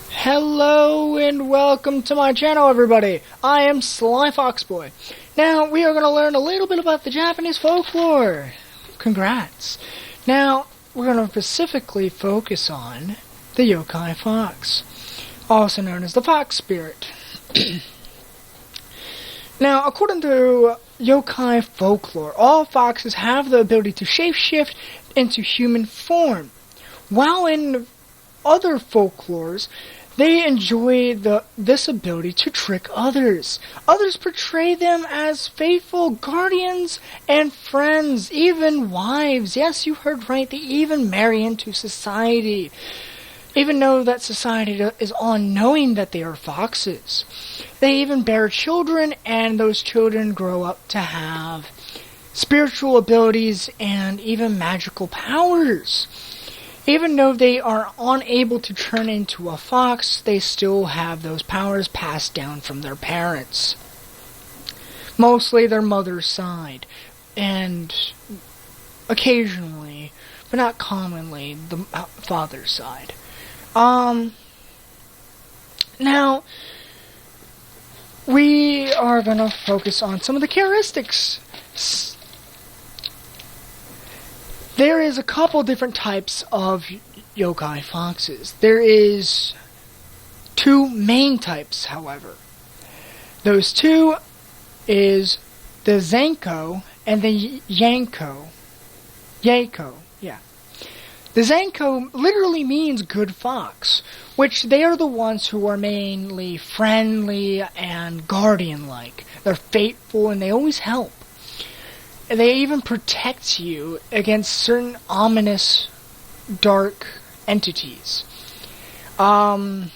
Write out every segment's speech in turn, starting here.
Hello and welcome to my channel, everybody. I am Sly Foxboy. Now, we are going to learn a little bit about the Japanese folklore. Congrats. Now, we're going to specifically focus on the yokai fox, also known as the FoxSpirit. Now, according to yokai folklore, all foxes have the ability to shapeshift into human form, while in other folklores, they enjoy this ability to trick others. Others portray them as faithful guardians and friends, even wives. Yes, you heard right, they even marry into society, even though that society is unknowing that they are foxes. They even bear children, and those children grow up to have spiritual abilities and even magical powers. Even though they are unable to turn into a fox, they still have those powers passed down from their parents. Mostly their mother's side, and occasionally, but not commonly, the father's side. Now, we are going to focus on some of the characteristics. There is a couple different types of yokai foxes. There is two main types, however. Those two is the Zanko and the Yanko. Yeah. The Zanko literally means good fox, which they are the ones who are mainly friendly and guardian-like. They're faithful and they always help. They even protect you against certain ominous, dark entities. Now,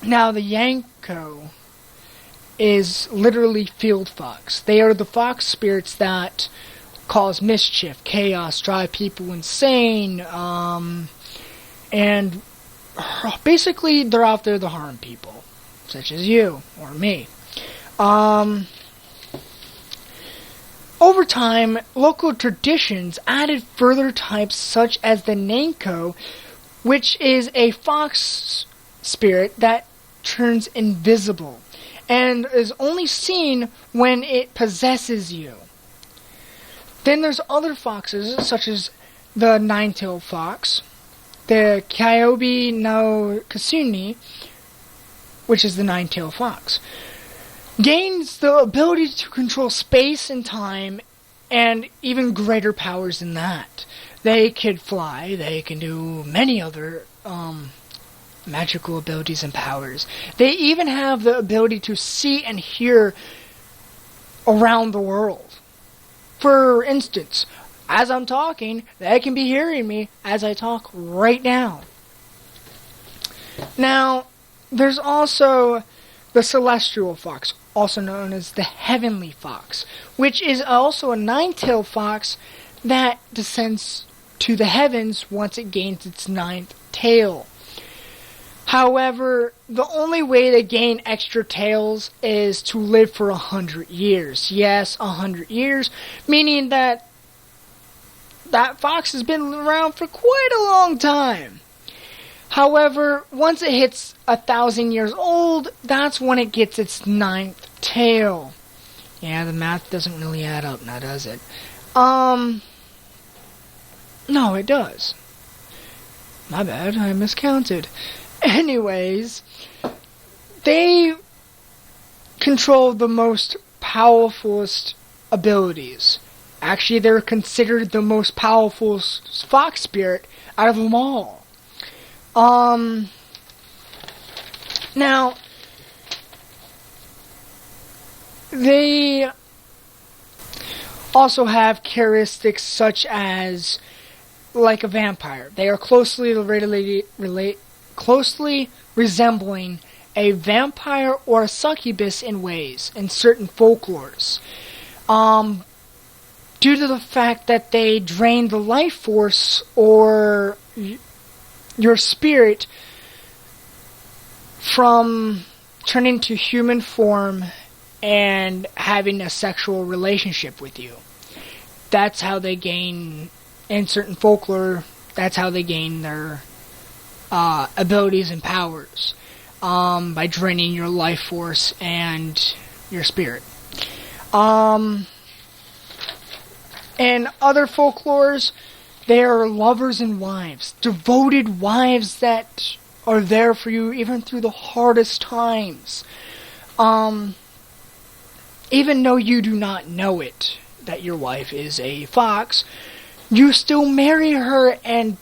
the Yanko is literally field fox. They are the fox spirits that cause mischief, chaos, drive people insane, and basically they're out there to harm people, such as you or me. Over time, local traditions added further types such as the Nanko, which is a fox spirit that turns invisible and is only seen when it possesses you. Then there's other foxes such as the nine-tailed fox, the Kyobi no Kasuni, which is the nine-tailed fox. Gains the ability to control space and time, and even greater powers than that. They can fly, they can do many other magical abilities and powers. They even have the ability to see and hear around the world. For instance, as I'm talking, they can be hearing me as I talk right now. Now, there's also the celestial fox, also known as the heavenly fox, which is also a nine-tailed fox that descends to the heavens once it gains its ninth tail. However, the only way to gain extra tails is to live for 100 years. Yes, 100 years, meaning that fox has been around for quite a long time. However, once it hits 1,000 years old, that's when it gets its ninth tail. Yeah, the math doesn't really add up now, does it? No, it does. My bad, I miscounted. Anyways, they control the most powerfulest abilities. Actually, they're considered the most powerful fox spirit out of them all. Now, they also have characteristics such as, like a vampire. They are closely resembling a vampire or a succubus in ways, in certain folklores. Due to the fact that they drain the life force or your spirit from turning to human form and having a sexual relationship with you. That's how they gain, in certain folklore, that's how they gain their abilities and powers by draining your life force and your spirit. And other folklores, they are lovers and wives, devoted wives that are there for you even through the hardest times. Even though you do not know it, that your wife is a fox, you still marry her and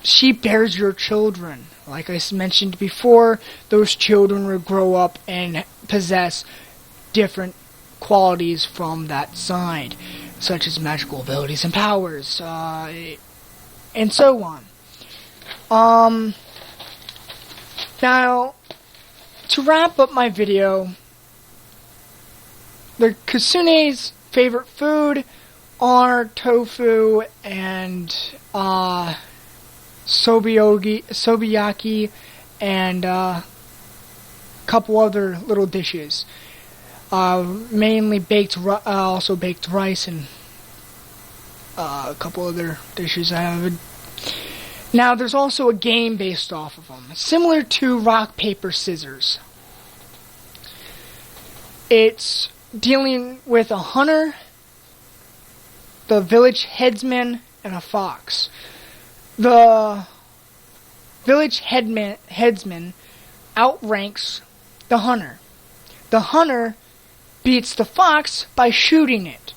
she bears your children. Like I mentioned before, those children will grow up and possess different qualities from that side, such as magical abilities and powers, and so on. Now, to wrap up my video, the Kusune's favorite food are tofu and sobiyaki and a couple other little dishes. Mainly also baked rice and a couple other dishes I have. Now, there's also a game based off of them, similar to rock, paper, scissors. It's dealing with a hunter, the village headsman, and a fox. The village headsman outranks the hunter. The hunter beats the fox by shooting it.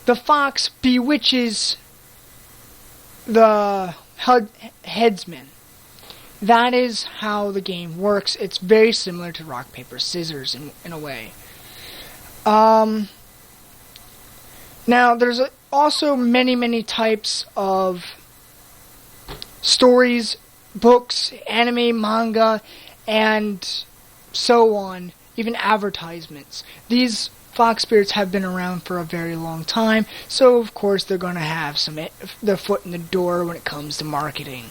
The fox bewitches the headsman. That is how the game works. It's very similar to rock, paper, scissors in a way. Now, there's also many types of stories, books, anime, manga, and so on, even advertisements. These fox spirits have been around for a very long time, so of course they're going to have their foot in the door when it comes to marketing.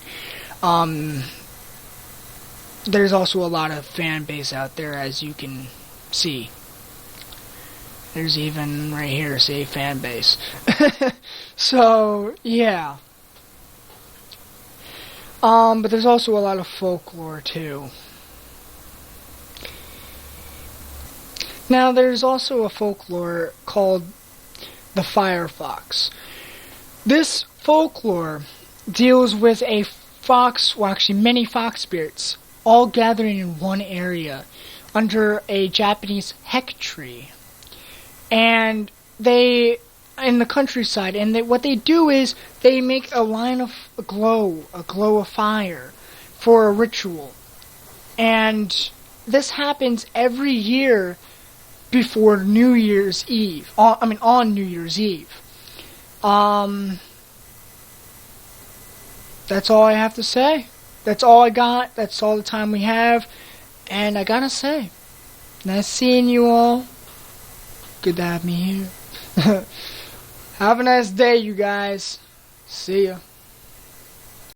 There's also a lot of fan base out there, as you can see. There's even right here, say, fan base. So, yeah. But there's also a lot of folklore, too. Now, there's also a folklore called the Fire Fox. This folklore deals with a fox, well, actually many fox spirits, all gathering in one area under a Japanese hek tree. And they, in the countryside, and what they do is they make a line of a glow of fire for a ritual. And this happens every year before New Year's Eve. On New Year's Eve. That's all I have to say. That's all I got. That's all the time we have. And I gotta say, nice seeing you all. Good to have me here. Have a nice day, you guys. See ya.